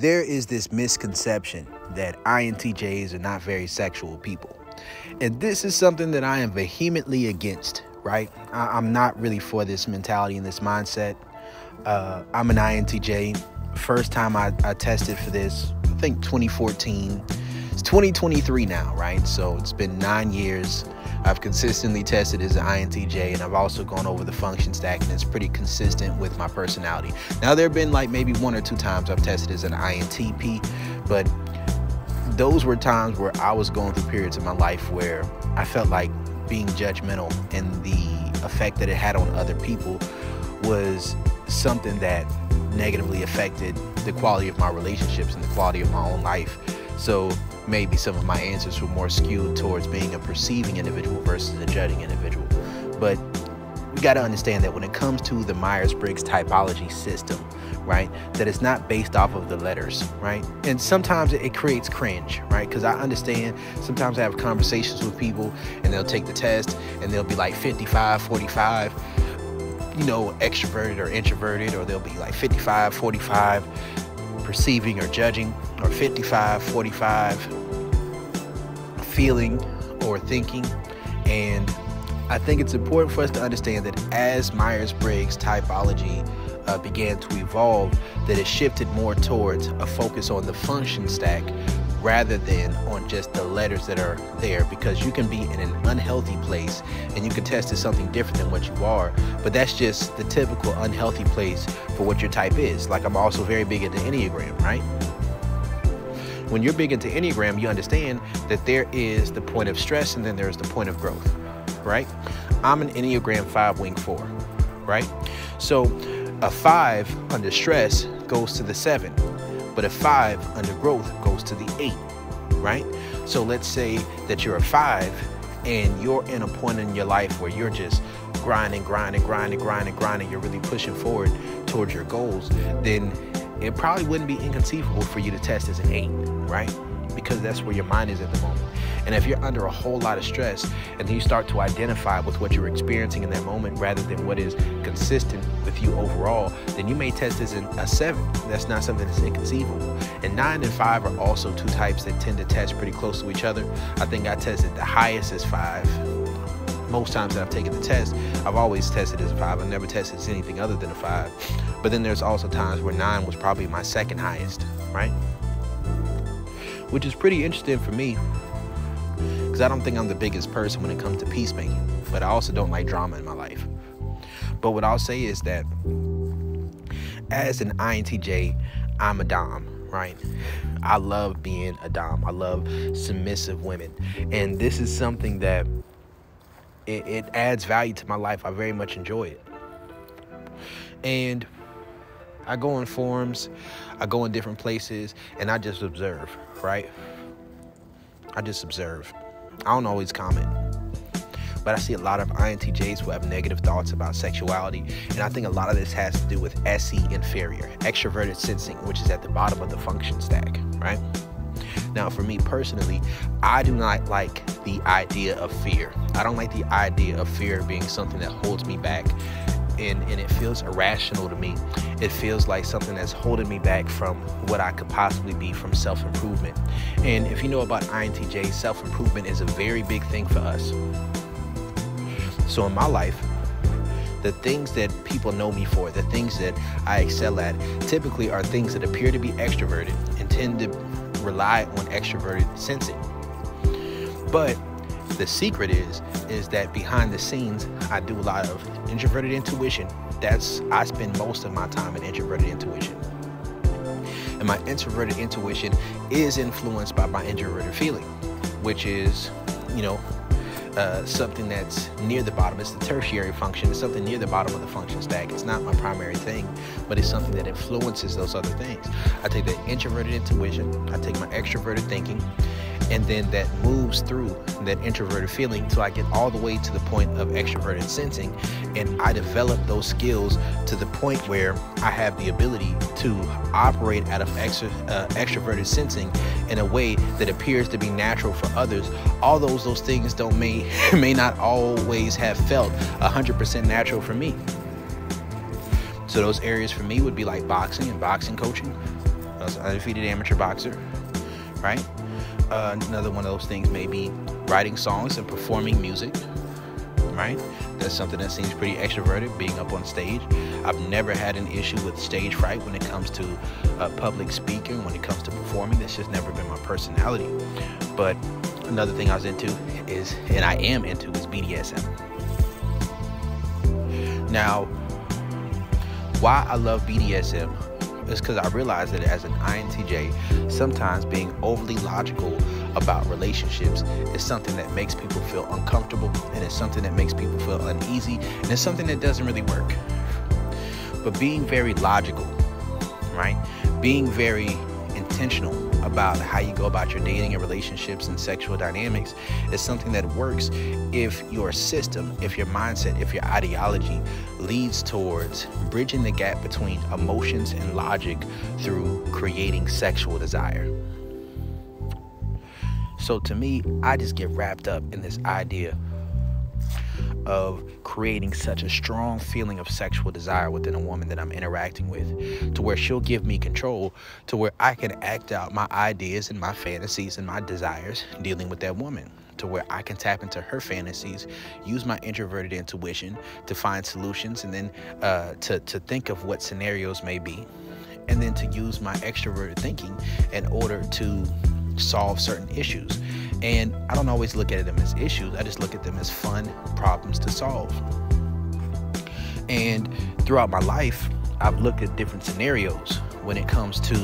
There is this misconception that INTJs are not very sexual people. And this is something that I am vehemently against, right? I'm not really for this mentality and this mindset. I'm an INTJ. First time I tested for this, I think 2014. It's 2023 now, right? So it's been 9 years. I've consistently tested as an INTJ, and I've also gone over the function stack, and it's pretty consistent with my personality. Now, there have been like maybe 1 or 2 times I've tested as an INTP, but those were times where I was going through periods of my life where I felt like being judgmental and the effect that it had on other people was something that negatively affected the quality of my relationships and the quality of my own life. So maybe some of my answers were more skewed towards being a perceiving individual versus a judging individual. But we got to understand that when it comes to the Myers-Briggs typology system, right, that it's not based off of the letters, right? And sometimes it creates cringe, right? Because I understand sometimes I have conversations with people and they'll take the test and they'll be like 55, 45, you know, extroverted or introverted, or they'll be like 55, 45, perceiving or judging, or 55, 45, feeling or thinking. And I think it's important for us to understand that as Myers-Briggs typology began to evolve, that it shifted more towards a focus on the function stack rather than on just the letters that are there, because you can be in an unhealthy place and you can test as something different than what you are, but that's just the typical unhealthy place for what your type is. Like, I'm also very big into Enneagram, right? When you're big into Enneagram, you understand that there is the point of stress and then there's the point of growth, right? I'm an Enneagram 5 wing 4, right? So a 5 under stress goes to the 7, but a 5 under growth goes to the 8, right? So let's say that you're a 5 and you're in a point in your life where you're just grinding, you're really pushing forward towards your goals, then it probably wouldn't be inconceivable for you to test as an 8, right? Because that's where your mind is at the moment. And if you're under a whole lot of stress and then you start to identify with what you're experiencing in that moment rather than what is consistent with you overall, then you may test as a 7. That's not something that's inconceivable. And 9 and 5 are also 2 types that tend to test pretty close to each other. I think I tested the highest as 5. Most times that I've taken the test, I've always tested as a 5. I've never tested as anything other than a 5. But then there's also times where 9 was probably my second highest, right? Which is pretty interesting for me, because I don't think I'm the biggest person when it comes to peacemaking, but I also don't like drama in my life. But what I'll say is that as an INTJ, I'm a dom, right? I love being a dom. I love submissive women. And this is something that it adds value to my life. I very much enjoy it. And I go on forums, I go in different places, and I just observe, right? I just observe. I don't always comment, but I see a lot of INTJs who have negative thoughts about sexuality, and I think a lot of this has to do with SE inferior, extroverted sensing, which is at the bottom of the function stack, right? Now, for me personally, I do not like the idea of fear. I don't like the idea of fear being something that holds me back, and it feels irrational to me. It feels like something that's holding me back from what I could possibly be from self-improvement. And if you know about INTJ, self-improvement is a very big thing for us. So in my life, the things that people know me for, the things that I excel at, typically are things that appear to be extroverted and tend to rely on extroverted sensing. But the secret is that behind the scenes, I do a lot of introverted intuition. I spend most of my time in introverted intuition. And my introverted intuition is influenced by my introverted feeling, which is, you know, something that's near the bottom. It's the tertiary function. It's something near the bottom of the function stack. It's not my primary thing, but it's something that influences those other things. I take that introverted intuition, I take my extroverted thinking, and then that moves through that introverted feeling till I get all the way to the point of extroverted sensing, and I develop those skills to the point where I have the ability to operate out of extroverted sensing in a way that appears to be natural for others. Although those things may not always have felt 100% natural for me. So those areas for me would be like boxing and boxing coaching, I was an undefeated amateur boxer, right? Another one of those things may be writing songs and performing music, right? That's something that seems pretty extroverted, being up on stage. I've never had an issue with stage fright when it comes to public speaking, when it comes to performing. That's just never been my personality. But another thing I was into is, and I am into, is BDSM. Now, why I love BDSM is because I realize that as an INTJ, sometimes being overly logical about relationships is something that makes people feel uncomfortable, and it's something that makes people feel uneasy, and it's something that doesn't really work. But being very logical, right? Being very intentional about how you go about your dating and relationships and sexual dynamics is something that works if your system, if your mindset, if your ideology leads towards bridging the gap between emotions and logic through creating sexual desire. So to me, I just get wrapped up in this idea of creating such a strong feeling of sexual desire within a woman that I'm interacting with, to where she'll give me control, to where I can act out my ideas and my fantasies and my desires dealing with that woman, to where I can tap into her fantasies, use my introverted intuition to find solutions, and then to think of what scenarios may be, and then to use my extroverted thinking in order to solve certain issues. And I don't always look at them as issues. I just look at them as fun problems to solve. And throughout my life, I've looked at different scenarios when it comes to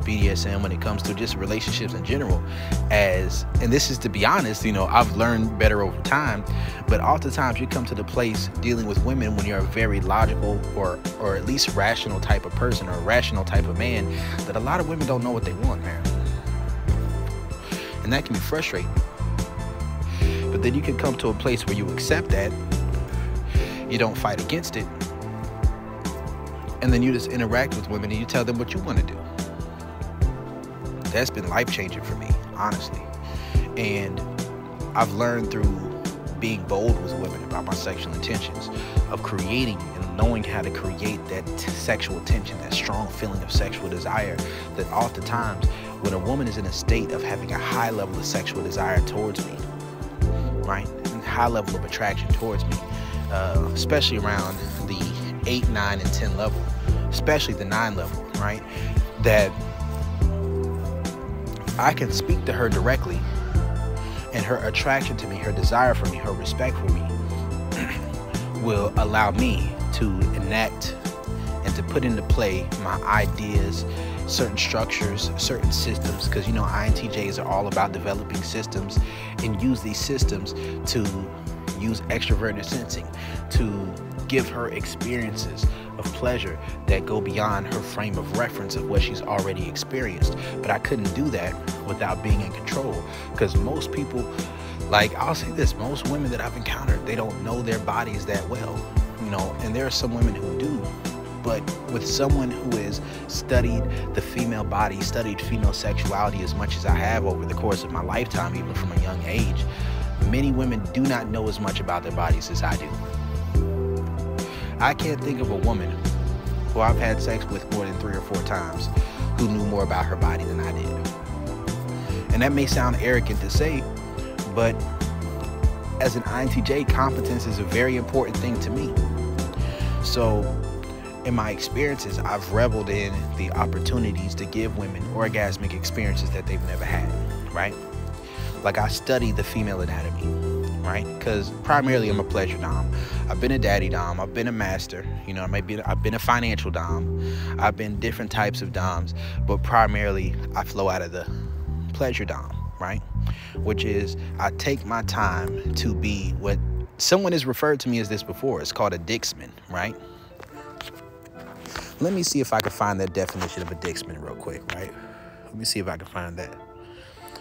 BDSM, when it comes to just relationships in general, and this is, to be honest, I've learned better over time, but oftentimes you come to the place dealing with women when you're a very logical or at least rational type of person, or a rational type of man, that a lot of women don't know what they want, man. And that can be frustrating. But then you can come to a place where you accept that, you don't fight against it, and then you just interact with women and you tell them what you want to do. That's been life-changing for me, honestly. And I've learned through being bold with women about my sexual intentions, of creating and knowing how to create that sexual tension, that strong feeling of sexual desire, that oftentimes when a woman is in a state of having a high level of sexual desire towards me, right, and high level of attraction towards me, especially around the 8, 9, and 10 level, especially the 9 level, right, that I can speak to her directly, and her attraction to me, her desire for me, her respect for me will allow me to enact and to put into play my ideas, certain structures, certain systems, because INTJs are all about developing systems, and use these systems to use extroverted sensing to give her experiences of pleasure that go beyond her frame of reference of what she's already experienced. But I couldn't do that without being in control, because most people, I'll say this, most women that I've encountered, they don't know their bodies that well, and there are some women who do. But with someone who has studied the female body, studied female sexuality as much as I have over the course of my lifetime, even from a young age, many women do not know as much about their bodies as I do. I can't think of a woman who I've had sex with more than 3 or 4 times who knew more about her body than I did. And that may sound arrogant to say, but as an INTJ, competence is a very important thing to me. So in my experiences, I've reveled in the opportunities to give women orgasmic experiences that they've never had, right? I study the female anatomy, right? Because primarily I'm a pleasure dom. I've been a daddy dom. I've been a master. I've been a financial dom. I've been different types of doms, but primarily I flow out of the pleasure dom, right? Which is, I take my time to be what someone has referred to me as this before. It's called a Dixman, right? Let me see if I can find that definition of a Dixman real quick, right? Let me see if I can find that,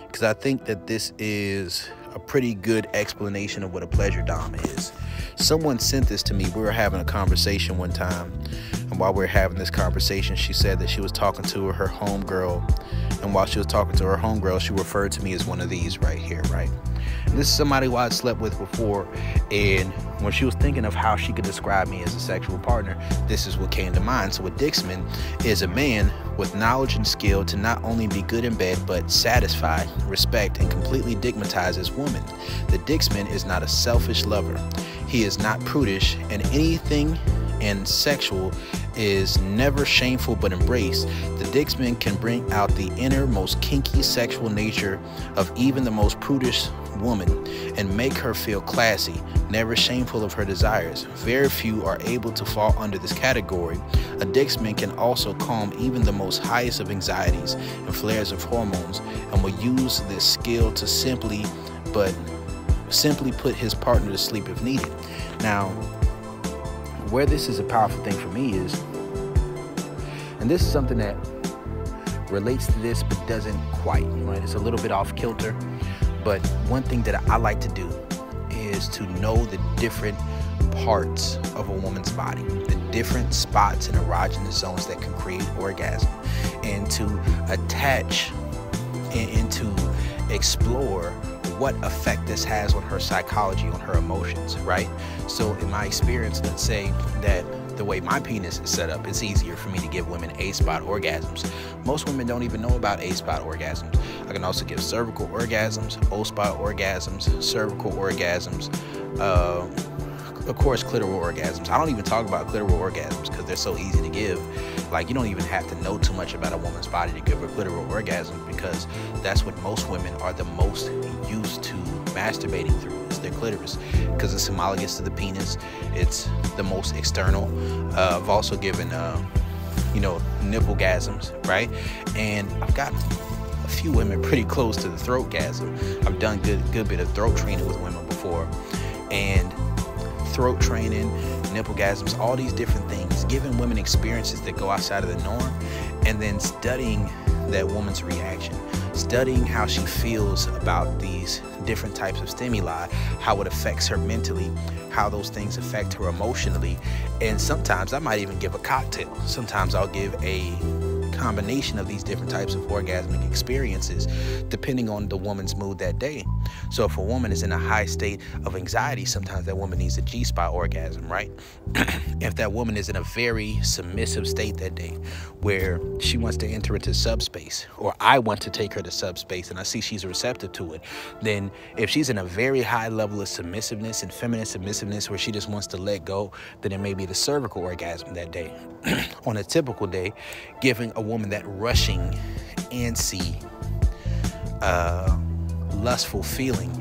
because I think that this is a pretty good explanation of what a pleasure dom is. Someone sent this to me. We were having a conversation one time, and while we were having this conversation, she said that she was talking to her homegirl, and while she was talking to her homegirl, she referred to me as one of these right here, right? This is somebody who I'd slept with before, and when she was thinking of how she could describe me as a sexual partner, this is what came to mind. So a Dixman is a man with knowledge and skill to not only be good in bed, but satisfy, respect, and completely digmatize his woman. The Dixman is not a selfish lover. He is not prudish, and anything and sexual is never shameful but embraced. The Dixman can bring out the inner, most kinky sexual nature of even the most prudish woman and make her feel classy, never shameful of her desires. Very few are able to fall under this category. A Dixman can also calm even the most highest of anxieties and flares of hormones, and will use this skill to simply put his partner to sleep if needed. Now, where this is a powerful thing for me is, and this is something that relates to this but doesn't quite, right? It's a little bit off kilter, but one thing that I like to do is to know the different parts of a woman's body, the different spots and erogenous zones that can create orgasm, and to attach and to explore what effect this has on her psychology, on her emotions, right? So in my experience, let's say that the way my penis is set up, it's easier for me to give women A-spot orgasms. Most women don't even know about A-spot orgasms. I can also give cervical orgasms, O-spot orgasms, cervical orgasms, of course, clitoral orgasms. I don't even talk about clitoral orgasms because they're so easy to give. Like, you don't even have to know too much about a woman's body to give her clitoral orgasm, because that's what most women are the most used to masturbating through, is their clitoris, because it's homologous to the penis. It's the most external. I've also given, nipple-gasms, right? And I've gotten a few women pretty close to the throat-gasm. I've done good bit of throat training with women before, and throat training, nipple-gasms, all these different things, giving women experiences that go outside of the norm, and then studying that woman's reaction, studying how she feels about these different types of stimuli, how it affects her mentally, how those things affect her emotionally. And sometimes I might even give a cocktail. Sometimes I'll give a combination of these different types of orgasmic experiences depending on the woman's mood that day. So if a woman is in a high state of anxiety, sometimes that woman needs a G-spot orgasm, right? If that woman is in a very submissive state that day, where she wants to enter into subspace, or I want to take her to subspace and I see she's receptive to it, then if she's in a very high level of submissiveness and feminine submissiveness where she just wants to let go, then it may be the cervical orgasm that day. On a typical day, giving a woman that rushing, antsy, lustful feeling,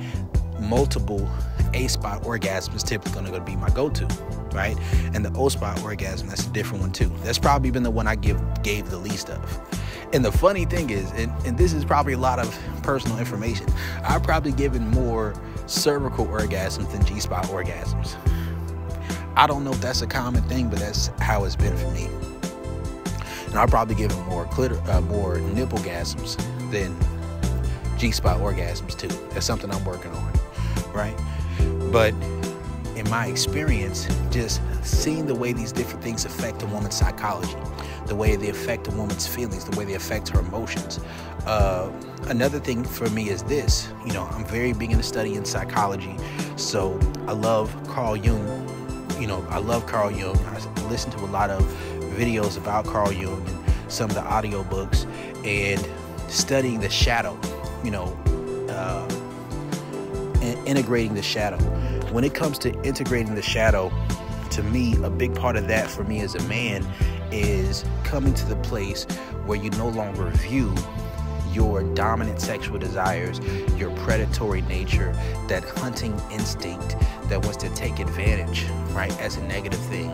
multiple A-spot orgasm is typically going to be my go-to, right? And the O-spot orgasm, that's a different one too. That's probably been the one I gave the least of. And the funny thing is, and this is probably a lot of personal information, I've probably given more cervical orgasms than G-spot orgasms. I don't know if that's a common thing, but that's how it's been for me. And I've probably given more nipple-gasms than G-spot orgasms too. That's something I'm working on, right? But in my experience, just seeing the way these different things affect a woman's psychology, the way they affect a woman's feelings, the way they affect her emotions. Another thing for me is this, I'm very big into studying psychology. So I love Carl Jung. I love Carl Jung. I listen to a lot of videos about Carl Jung and some of the audio books, and studying the shadow, and integrating the shadow. When it comes to integrating the shadow, to me, a big part of that for me as a man is coming to the place where you no longer view your dominant sexual desires, your predatory nature, that hunting instinct that wants to take advantage, right, as a negative thing.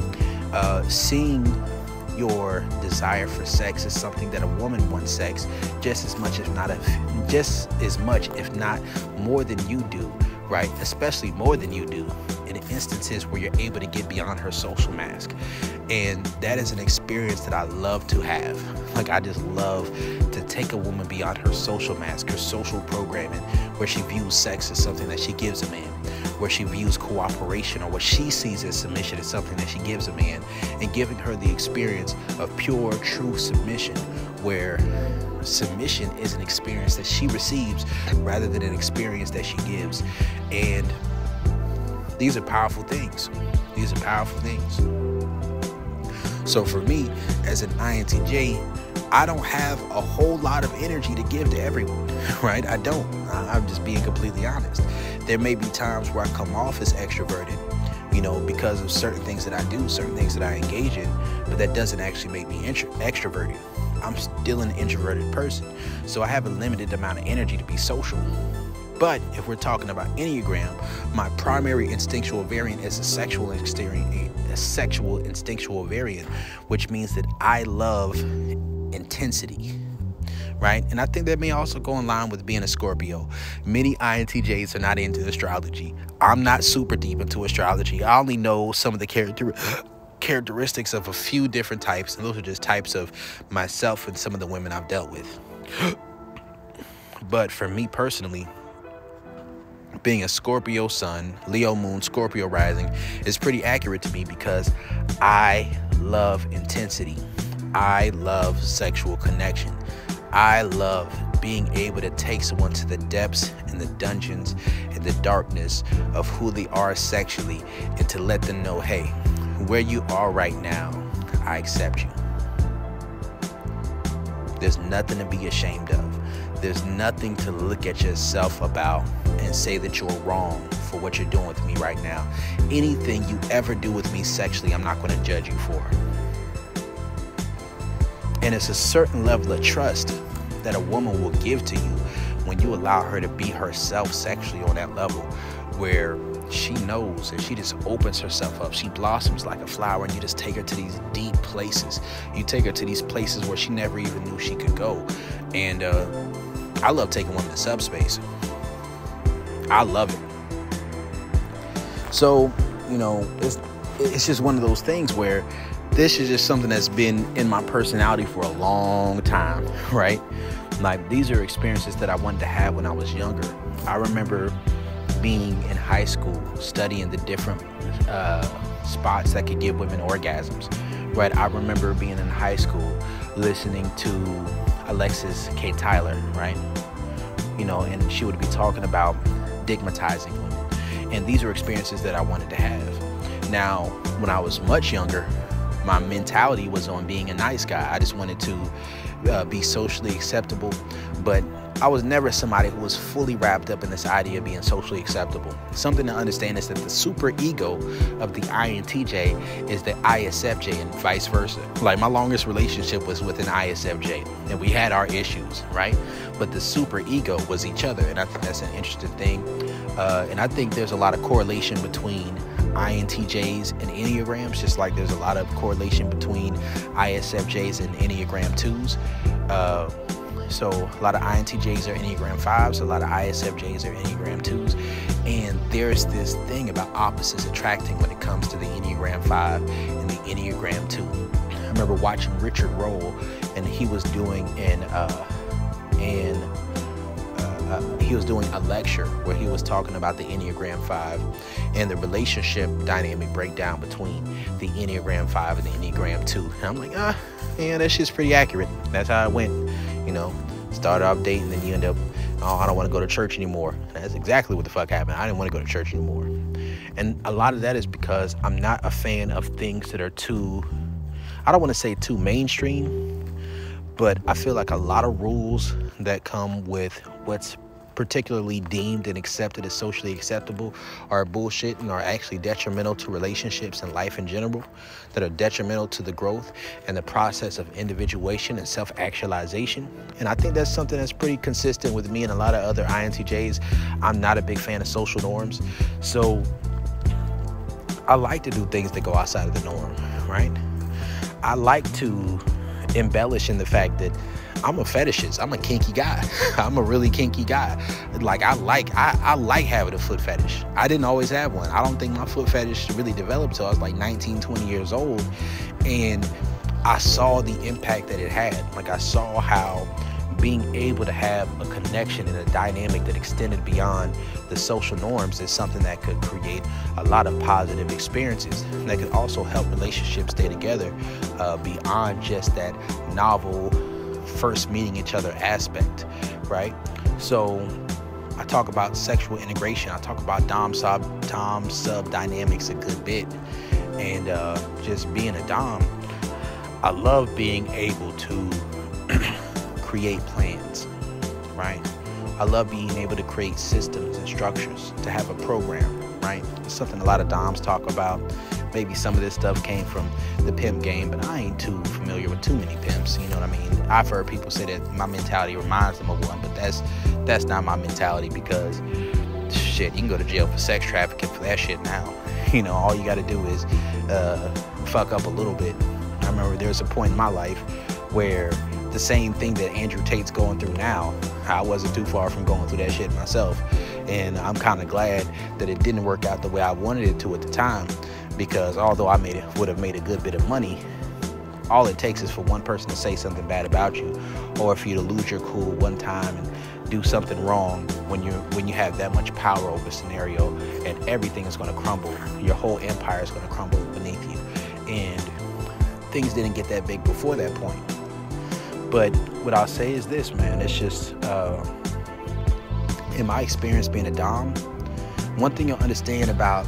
Seeing your desire for sex is something that a woman wants sex just as much, if not more than you do, right? Especially more than you do in instances where you're able to get beyond her social mask. And that is an experience that I love to have. Like, I just love to take a woman beyond her social mask, her social programming, where she views sex as something that she gives a man, where she views cooperation or what she sees as submission as something that she gives a man, and giving her the experience of pure, true submission, where submission is an experience that she receives rather than an experience that she gives. And these are powerful things. These are powerful things. So for me, as an INTJ, I don't have a whole lot of energy to give to everyone, right? I don't. I'm just being completely honest. There may be times where I come off as extroverted, because of certain things that I do, certain things that I engage in, but that doesn't actually make me extroverted. I'm still an introverted person, so I have a limited amount of energy to be social. But if we're talking about Enneagram, my primary instinctual variant is a sexual instinctual variant, which means that I love intensity, right? And I think that may also go in line with being a Scorpio. Many INTJs are not into astrology. I'm not super deep into astrology. I only know some of the characteristics of a few different types, and those are just types of myself and some of the women I've dealt with. But for me personally, being a Scorpio sun, Leo moon, Scorpio rising is pretty accurate to me because I love intensity. I love sexual connection. I love being able to take someone to the depths and the dungeons and the darkness of who they are sexually, and to let them know, hey, where you are right now, I accept you. There's nothing to be ashamed of. There's nothing to look at yourself about and say that you're wrong for what you're doing with me right now. Anything you ever do with me sexually, I'm not going to judge you for. And it's a certain level of trust that a woman will give to you when you allow her to be herself sexually on that level, where she knows and she just opens herself up. She blossoms like a flower, and you just take her to these deep places. You take her to these places where she never even knew she could go. And I love taking women to subspace. I love it. So, it's just one of those things where this is just something that's been in my personality for a long time, right? Like, these are experiences that I wanted to have when I was younger. I remember being in high school, studying the different spots that could give women orgasms, right? I remember being in high school listening to Alexis K. Tyler, right? And she would be talking about digmatizing women. And these are experiences that I wanted to have. Now, when I was much younger, my mentality was on being a nice guy. I just wanted to be socially acceptable, but I was never somebody who was fully wrapped up in this idea of being socially acceptable. Something to understand is that the super ego of the INTJ is the ISFJ and vice versa. Like, my longest relationship was with an ISFJ, and we had our issues, right? But the super ego was each other, and I think that's an interesting thing. And I think there's a lot of correlation between INTJs and Enneagrams, just like there's a lot of correlation between ISFJs and Enneagram 2s. So a lot of INTJs are Enneagram 5s, a lot of ISFJs are Enneagram 2s. And there's this thing about opposites attracting when it comes to the Enneagram 5 and the Enneagram 2. I remember watching Richard Roll, and he was doing a lecture where he was talking about the Enneagram 5 and the relationship dynamic breakdown between the Enneagram 5 and the Enneagram 2. And I'm like, yeah, that shit's pretty accurate. That's how it went. Started off dating, then you end up, I don't want to go to church anymore. And that's exactly what the fuck happened. I didn't want to go to church anymore. And a lot of that is because I'm not a fan of things that are too, I don't want to say too mainstream, but I feel like a lot of rules that come with what's particularly deemed and accepted as socially acceptable are bullshit and are actually detrimental to relationships and life in general, that are detrimental to the growth and the process of individuation and self-actualization. And I think that's something that's pretty consistent with me and a lot of other INTJs. I'm not a big fan of social norms, so I like to do things that go outside of the norm, right? I like to embellish in the fact that I'm a fetishist. I'm a kinky guy. I'm a really kinky guy. Like, I like having a foot fetish. I didn't always have one. I don't think my foot fetish really developed till I was like 19, 20 years old. And I saw the impact that it had. Like, I saw how being able to have a connection and a dynamic that extended beyond the social norms is something that could create a lot of positive experiences that could also help relationships stay together beyond just that novel first meeting each other aspect, right? So I talk about sexual integration. I talk about dom sub dynamics a good bit, and just being a dom, I love being able to create plans, right? I love being able to create systems and structures, to have a program, right? It's something a lot of doms talk about. Maybe some of this stuff came from the pimp game, but I ain't too familiar with too many pimps, you know what I mean? I've heard people say that my mentality reminds them of one, but that's not my mentality, because shit, you can go to jail for sex trafficking for that shit now. You know, all you got to do is fuck up a little bit. I remember there was a point in my life where the same thing that Andrew Tate's going through now, I wasn't too far from going through that shit myself. And I'm kind of glad that it didn't work out the way I wanted it to at the time, because although I would have made a good bit of money, all it takes is for one person to say something bad about you, or for you to lose your cool one time and do something wrong when you have that much power over a scenario, and everything is going to crumble. Your whole empire is going to crumble beneath you. And things didn't get that big before that point. But what I'll say is this, man, it's just, in my experience being a dom, one thing you'll understand about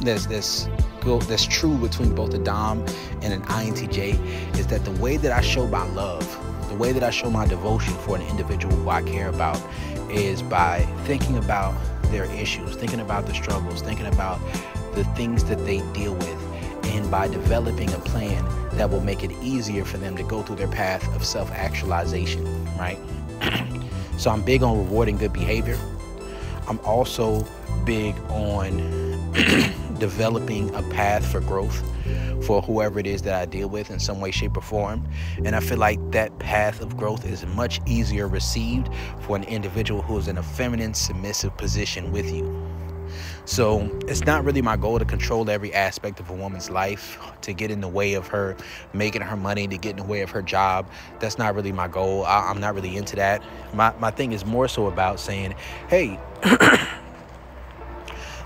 that's true between both a dom and an INTJ is that the way that I show my love, the way that I show my devotion for an individual who I care about, is by thinking about their issues, thinking about the struggles, thinking about the things that they deal with, and by developing a plan that will make it easier for them to go through their path of self-actualization, right? So I'm big on rewarding good behavior. I'm also big on developing a path for growth for whoever it is that I deal with in some way, shape, or form. And I feel like that path of growth is much easier received for an individual who is in a feminine, submissive position with you. So it's not really my goal to control every aspect of a woman's life, to get in the way of her making her money, to get in the way of her job. That's not really my goal. I'm not really into that. My thing is more so about saying, hey,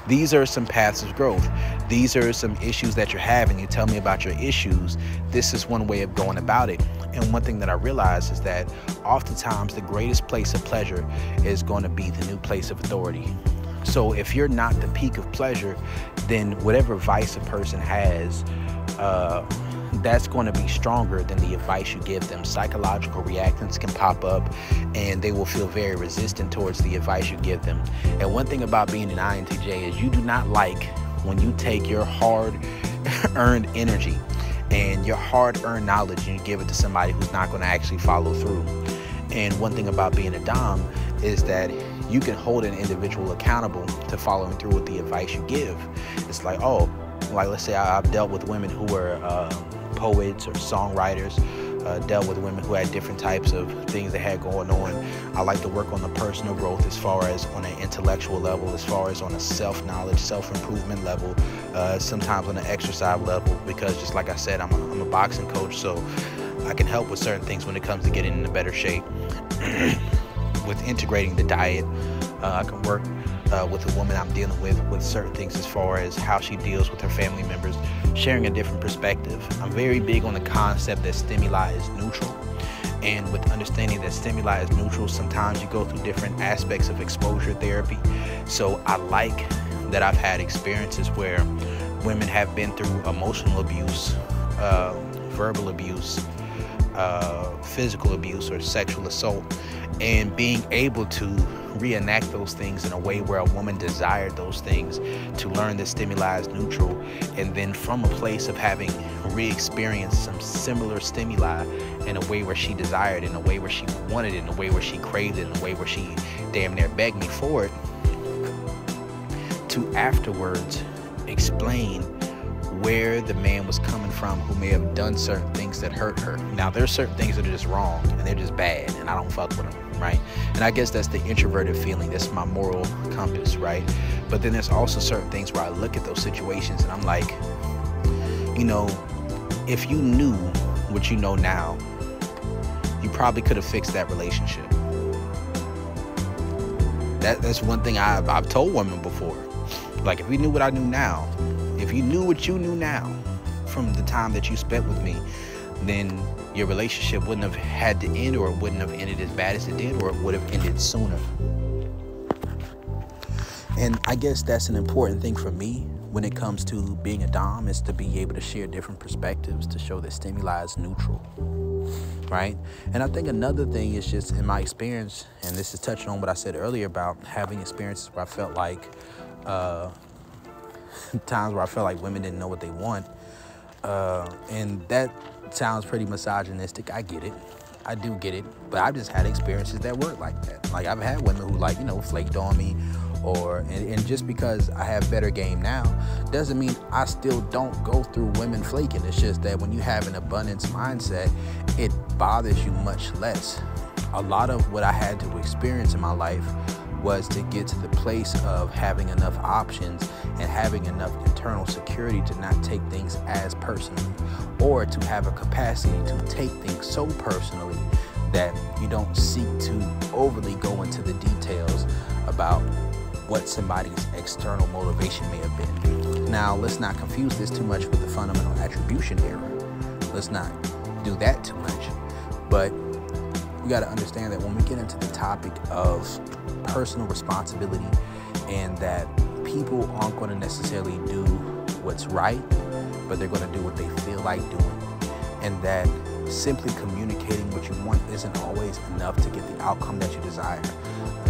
these are some paths of growth. These are some issues that you're having. You tell me about your issues. This is one way of going about it. And one thing that I realize is that oftentimes the greatest place of pleasure is going to be the new place of authority. So if you're not the peak of pleasure, then whatever vice a person has, that's going to be stronger than the advice you give them. Psychological reactions can pop up, and they will feel very resistant towards the advice you give them. And one thing about being an INTJ is you do not like when you take your hard-earned energy and your hard-earned knowledge and you give it to somebody who's not going to actually follow through. And one thing about being a dom is that you can hold an individual accountable to following through with the advice you give. It's like, oh, like let's say I've dealt with women who were poets or songwriters, dealt with women who had different types of things they had going on. I like to work on the personal growth as far as on an intellectual level, as far as on a self-knowledge, self-improvement level, sometimes on an exercise level, because just like I said, I'm a boxing coach, so I can help with certain things when it comes to getting in a better shape. With integrating the diet, I can work with a woman I'm dealing with certain things as far as how she deals with her family members, sharing a different perspective. I'm very big on the concept that stimuli is neutral, and with understanding that stimuli is neutral, sometimes you go through different aspects of exposure therapy. So I like that I've had experiences where women have been through emotional abuse, verbal abuse, physical abuse, or sexual assault, and being able to reenact those things in a way where a woman desired those things, to learn that stimuli is neutral, and then from a place of having re-experienced some similar stimuli in a way where she desired it, in a way where she wanted it, in a way where she craved it, in a way where she damn near begged me for it, to afterwards explain where the man was coming from who may have done certain things that hurt her. Now, there's certain things that are just wrong and they're just bad and I don't fuck with them, right? And I guess that's the introverted feeling. That's my moral compass, right? But then there's also certain things where I look at those situations and I'm like, you know, if you knew what you know now, you probably could have fixed that relationship. That's one thing I've told women before. Like, if you knew what I knew now, if you knew what you knew now from the time that you spent with me, then your relationship wouldn't have had to end, or it wouldn't have ended as bad as it did, or it would have ended sooner. And I guess that's an important thing for me when it comes to being a dom, is to be able to share different perspectives, to show that stimuli is neutral, right? And I think another thing is just in my experience, and this is touching on what I said earlier about having experiences where I felt like, times where I felt like women didn't know what they want. And that sounds pretty misogynistic. I get it. I do get it. But I've just had experiences that work like that. Like, I've had women who, like, flaked on me, and just because I have better game now doesn't mean I still don't go through women flaking. It's just that when you have an abundance mindset, it bothers you much less. A lot of what I had to experience in my life was to get to the place of having enough options and having enough internal security to not take things as personally, or to have a capacity to take things so personally that you don't seek to overly go into the details about what somebody's external motivation may have been. Now, let's not confuse this too much with the fundamental attribution error. Let's not do that too much. But we got to understand that when we get into the topic of personal responsibility, and that people aren't going to necessarily do what's right, but they're going to do what they feel like doing, and that simply communicating what you want isn't always enough to get the outcome that you desire.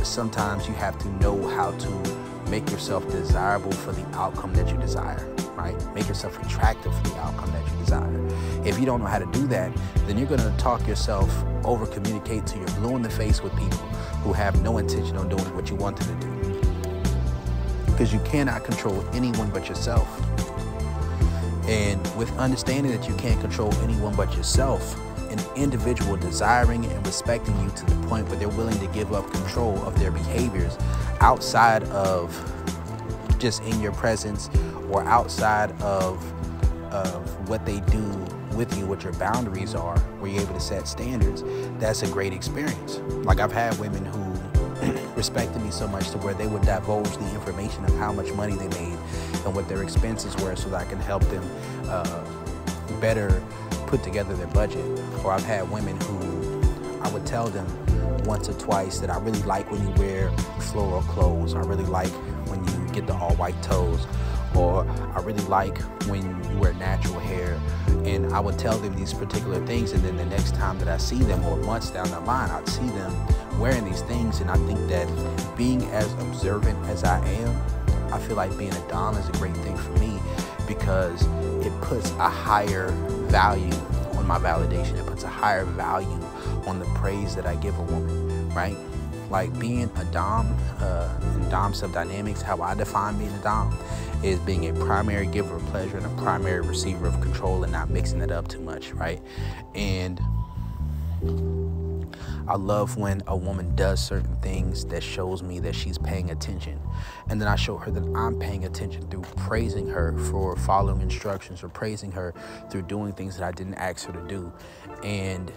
Sometimes you have to know how to make yourself desirable for the outcome that you desire, right? Make yourself attractive for the outcome that you desire. If you don't know how to do that, then you're going to talk yourself over, communicate till you're blue in the face with people who have no intention on doing what you want them to do. Because you cannot control anyone but yourself. And with understanding that you can't control anyone but yourself, an individual desiring and respecting you to the point where they're willing to give up control of their behaviors outside of just in your presence, or outside of what they do with you, what your boundaries are, where you're able to set standards, that's a great experience. Like, I've had women who respected me so much to where they would divulge the information of how much money they made and what their expenses were, so that I can help them better put together their budget. Or I've had women who I would tell them once or twice that I really like when you wear floral clothes, I really like when you get the all white toes, or I really like when you wear natural hair. And I would tell them these particular things, and then the next time that I see them, or months down the line, I'd see them wearing these things. And I think that being as observant as I am, I feel like being a dom is a great thing for me, because it puts a higher value on my validation. It puts a higher value on the praise that I give a woman, right? Like, being a dom, in dom subdynamics, how I define being a dom is being a primary giver of pleasure and a primary receiver of control, and not mixing it up too much, right? And I love when a woman does certain things that shows me that she's paying attention, and then I show her that I'm paying attention through praising her for following instructions, or praising her through doing things that I didn't ask her to do. And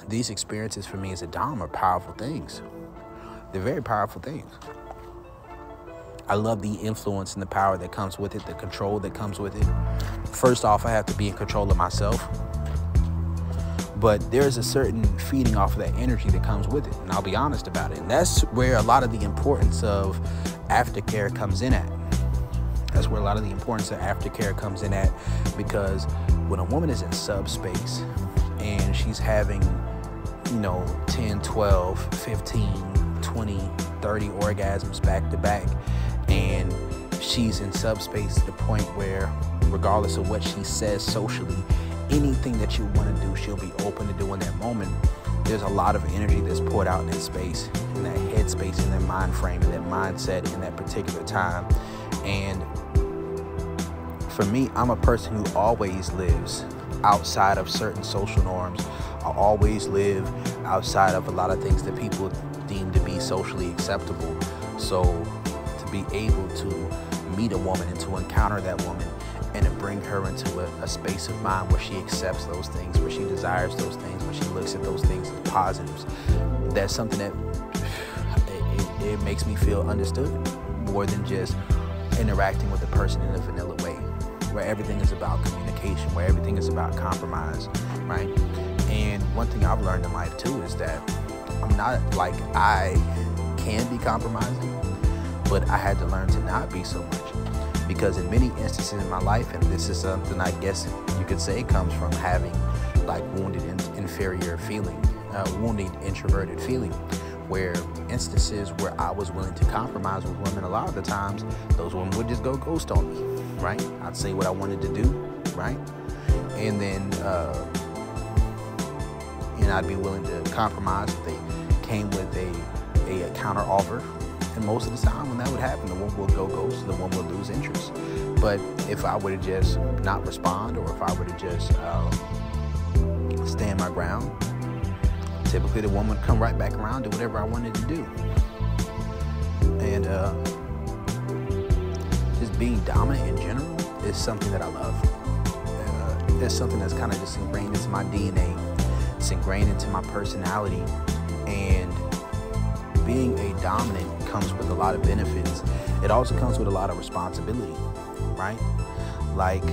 these experiences for me as a dom are powerful things. They're very powerful things. I love the influence and the power that comes with it, the control that comes with it. First off, I have to be in control of myself. But there's a certain feeding off of that energy that comes with it. And I'll be honest about it. And that's where a lot of the importance of aftercare comes in at. That's where a lot of the importance of aftercare comes in at. Because when a woman is in subspace and she's having, 10, 12, 15, 20, 30 orgasms back to back, and she's in subspace to the point where, regardless of what she says socially, anything that you want to do, she'll be open to do in that moment. There's a lot of energy that's poured out in that space, in that headspace, in that mind frame, in that mindset, in that particular time. And for me, I'm a person who always lives outside of certain social norms. I always live outside of a lot of things that people deem to be socially acceptable. So to be able to meet a woman and to encounter that woman and to bring her into a space of mind where she accepts those things, where she desires those things, where she looks at those things as positives, that's something that it makes me feel understood more than just interacting with a person in a vanilla way, where everything is about communication, where everything is about compromise, right? And one thing I've learned in life too is that I'm not like, I can be compromising, but I had to learn to not be so much, because in many instances in my life, and this is something I guess you could say comes from having like wounded inferior feeling, wounded introverted feeling, where instances where I was willing to compromise with women, a lot of the times those women would just go ghost on me, right? I'd say what I wanted to do, right? And then and I'd be willing to compromise if they came with a counter offer. And most of the time when that would happen, the one would go ghost, the one would lose interest. But if I were to just not respond, or if I were to just stand my ground, typically the woman would come right back around, do whatever I wanted to do. And just being dominant in general is something that I love. It's something that's kind of just ingrained into my DNA. It's ingrained into my personality. And being a dominant comes with a lot of benefits. It also comes with a lot of responsibility, right? Like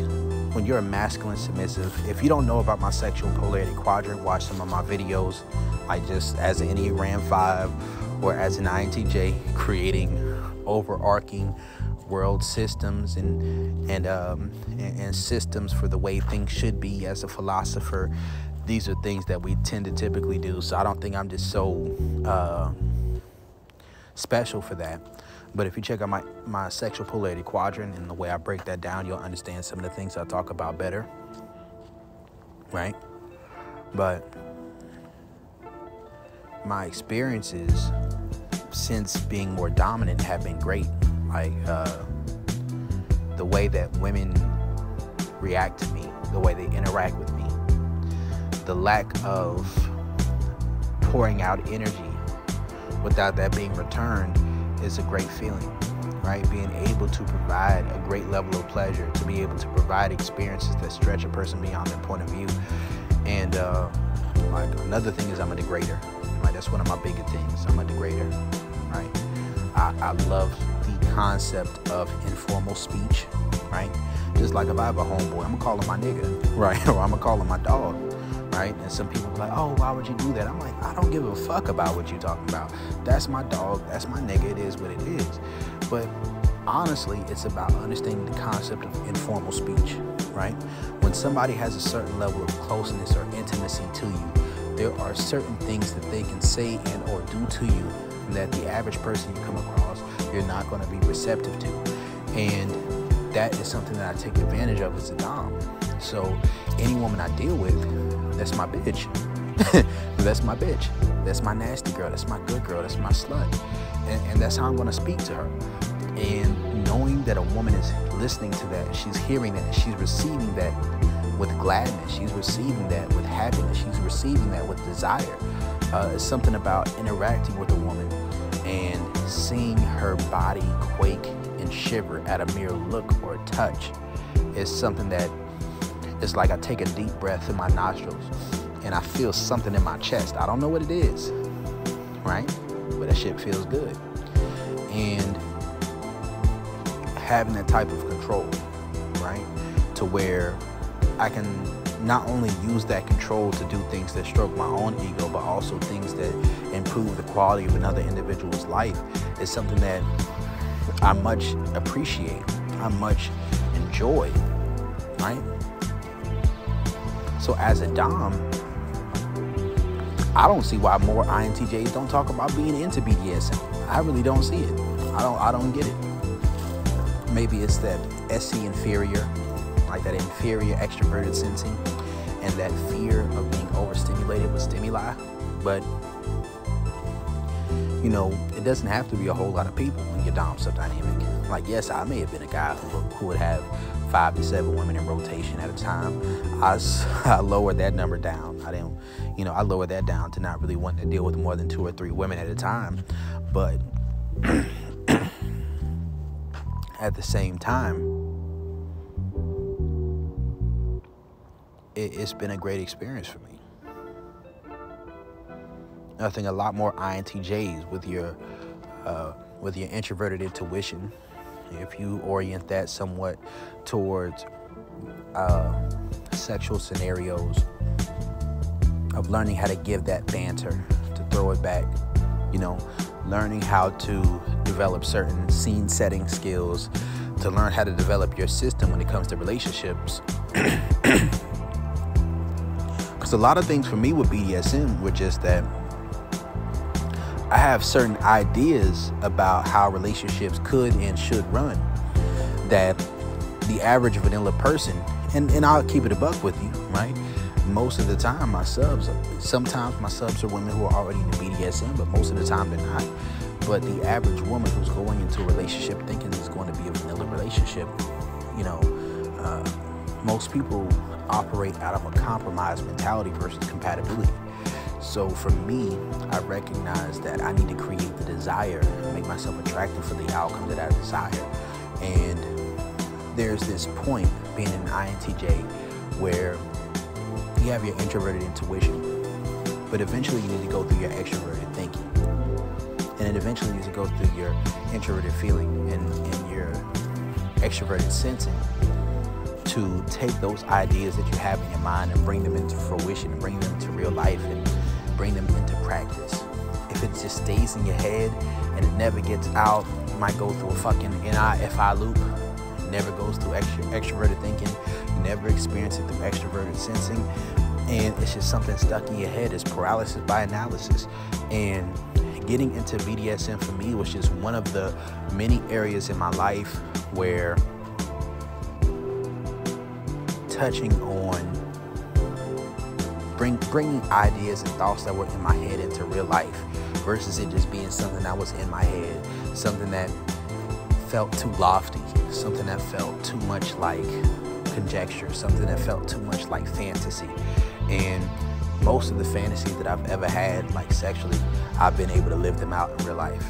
when you're a masculine submissive, if you don't know about my sexual polarity quadrant, watch some of my videos, like just as an Enneagram 5 or as an INTJ, creating overarching world systems and systems for the way things should be as a philosopher. These are things that we tend to typically do. So I don't think I'm just so special for that. But if you check out my sexual polarity quadrant and the way I break that down, you'll understand some of the things I talk about better, right? But my experiences since being more dominant have been great. Like the way that women react to me, the way they interact with me, the lack of pouring out energy without that being returned is a great feeling, right? Being able to provide a great level of pleasure, to be able to provide experiences that stretch a person beyond their point of view. And like another thing is I'm a degrader, right? That's one of my bigger things. I'm a degrader, right? I love the concept of informal speech, right? Just like if I have a homeboy, I'm gonna call him my nigga, right? Or I'm gonna call him my dog, right? And some people are like, oh, why would you do that? I'm like, I don't give a fuck about what you're talking about. That's my dog, that's my nigga, it is what it is. But honestly, it's about understanding the concept of informal speech, right? When somebody has a certain level of closeness or intimacy to you, there are certain things that they can say and or do to you that the average person you come across, you're not going to be receptive to. And that is something that I take advantage of as a dom. So any woman I deal with, that's my bitch. That's my bitch. That's my nasty girl. That's my good girl. That's my slut. And that's how I'm going to speak to her. And knowing that a woman is listening to that, she's hearing that, she's receiving that with gladness, she's receiving that with happiness, she's receiving that with desire. It's something about interacting with a woman and seeing her body quake and shiver at a mere look or touch is something that it's like I take a deep breath in my nostrils and I feel something in my chest. I don't know what it is, right? But that shit feels good. And having that type of control, right? To where I can not only use that control to do things that stroke my own ego, but also things that improve the quality of another individual's life is something that I much appreciate, I much enjoy, right? So as a dom, I don't see why more INTJs don't talk about being into BDSM. I really don't see it. I don't get it. Maybe it's that SC inferior, like that inferior extroverted sensing and that fear of being overstimulated with stimuli. But, you know, it doesn't have to be a whole lot of people when your dom subdynamic. Like, yes, I may have been a guy who would have 5 to 7 women in rotation at a time. I lowered that number down. I lowered that down to not really wanting to deal with more than 2 or 3 women at a time. But at the same time, it's been a great experience for me. I think a lot more INTJs with your introverted intuition, if you orient that somewhat towards sexual scenarios of learning how to give that banter, to throw it back, learning how to develop certain scene setting skills, to learn how to develop your system when it comes to relationships. Because a lot of things for me with BDSM were just that I have certain ideas about how relationships could and should run that the average vanilla person, and I'll keep it a buck with you, right? Most of the time sometimes my subs are women who are already in the BDSM, but most of the time they're not. But the average woman who's going into a relationship thinking it's going to be a vanilla relationship, most people operate out of a compromise mentality versus compatibility. So for me, I recognize that I need to create the desire, make myself attractive for the outcome that I desire. And there's this point being an INTJ where you have your introverted intuition, but eventually you need to go through your extroverted thinking. And it eventually needs to go through your introverted feeling and your extroverted sensing to take those ideas that you have in your mind and bring them into fruition, and bring them into real life, and bring them into practice. If it just stays in your head and it never gets out, you might go through a fucking NI-FI loop. It never goes through extroverted thinking. You never experience it through extroverted sensing. And it's just something stuck in your head. It's paralysis by analysis. And getting into BDSM for me was just one of the many areas in my life where touching on bringing ideas and thoughts that were in my head into real life versus it just being something that was in my head, something that felt too lofty, something that felt too much like conjecture, something that felt too much like fantasy. And most of the fantasies that I've ever had, like sexually, I've been able to live them out in real life.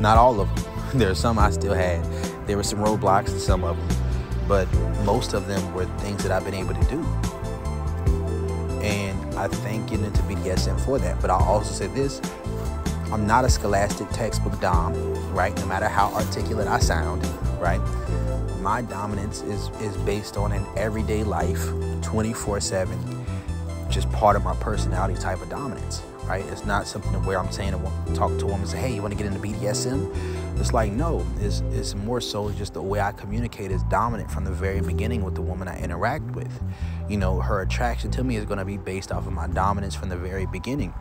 Not all of them. There are some I still had. There were some roadblocks to some of them, but most of them were things that I've been able to do. And I thank getting into BDSM for that. But I'll also say this, I'm not a scholastic textbook dom, right? No matter how articulate I sound, right? My dominance is based on an everyday life, 24/7, just part of my personality type of dominance, right? It's not something where I'm saying to talk to a woman and say, hey, you want to get into BDSM? It's like, no, it's more so just the way I communicate is dominant from the very beginning with the woman I interact with. Her attraction to me is going to be based off of my dominance from the very beginning.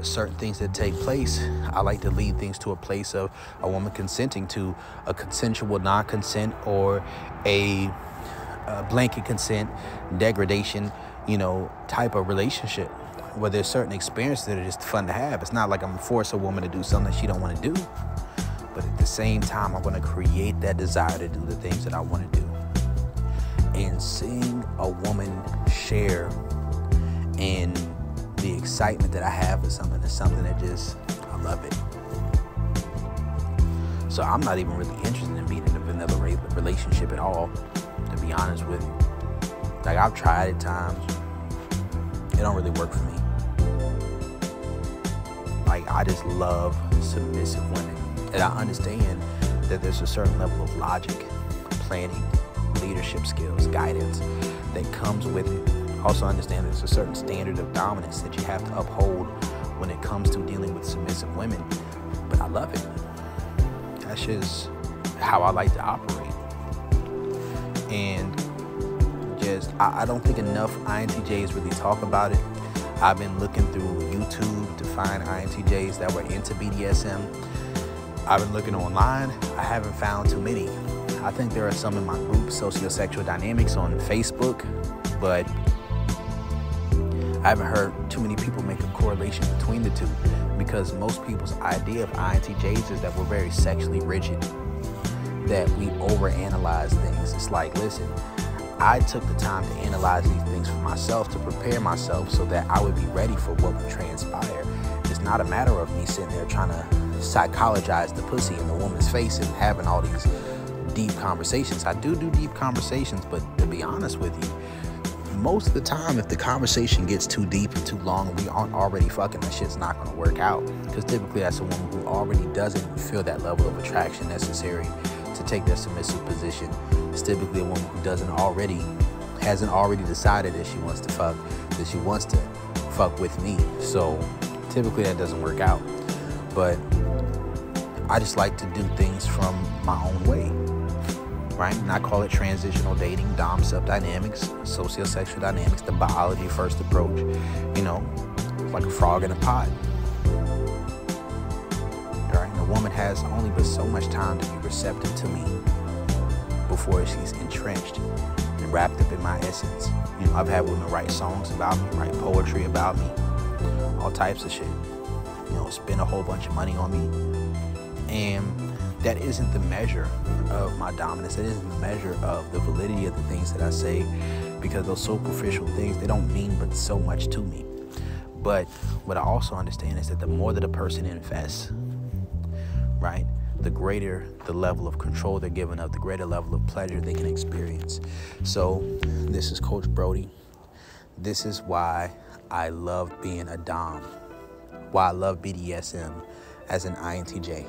Certain things that take place, I like to lead things to a place of a woman consenting to a consensual non-consent or a blanket consent, degradation, type of relationship where there's certain experiences that are just fun to have. It's not like I'm gonna force a woman to do something that she don't want to do, but at the same time, I'm gonna create that desire to do the things that I want to do. And seeing a woman share in the excitement that I have with something is something that I love it. So I'm not even really interested in being in a vanilla relationship at all, to be honest with you. Like, I've tried at times. It don't really work for me. Like, I just love submissive women. And I understand that there's a certain level of logic, planning, leadership skills, guidance that comes with it. I also understand there's a certain standard of dominance that you have to uphold when it comes to dealing with submissive women. But I love it. That's just how I like to operate. And I don't think enough INTJs really talk about it. I've been looking through YouTube to find INTJs that were into BDSM. I've been looking online. I haven't found too many. I think there are some in my group, Sociosexual Dynamics, on Facebook, but I haven't heard too many people make a correlation between the two, because most people's idea of INTJs is that we're very sexually rigid, that we overanalyze things. It's like, listen, I took the time to analyze these things for myself, to prepare myself so that I would be ready for what would transpire. It's not a matter of me sitting there trying to psychologize the pussy in the woman's face and having all these deep conversations. I do deep conversations, but to be honest with you, most of the time, if the conversation gets too deep and too long and we aren't already fucking, that shit's not going to work out. Because typically that's a woman who already doesn't feel that level of attraction necessary to take that submissive position. It's typically a woman who hasn't already decided that she wants to fuck, that she wants to fuck with me. So typically that doesn't work out. But I just like to do things from my own way, right? And I call it transitional dating, dom-sub dynamics, sociosexual dynamics, the biology first approach, you know, like a frog in a pot. Right? And a woman has only but so much time to be receptive to me before she's entrenched and wrapped up in my essence. You know, I've had women write songs about me, write poetry about me, all types of shit. You know, spend a whole bunch of money on me. And that isn't the measure of my dominance. It isn't the measure of the validity of the things that I say, because those superficial things, they don't mean but so much to me. But what I also understand is that the more that a person invests, right, the greater the level of control they're given up, the greater level of pleasure they can experience. So this is Coach Brody. This is why I love being a dom, why I love BDSM as an INTJ.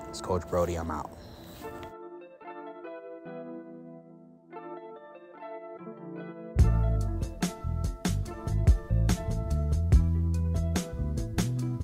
It's Coach Brody, I'm out.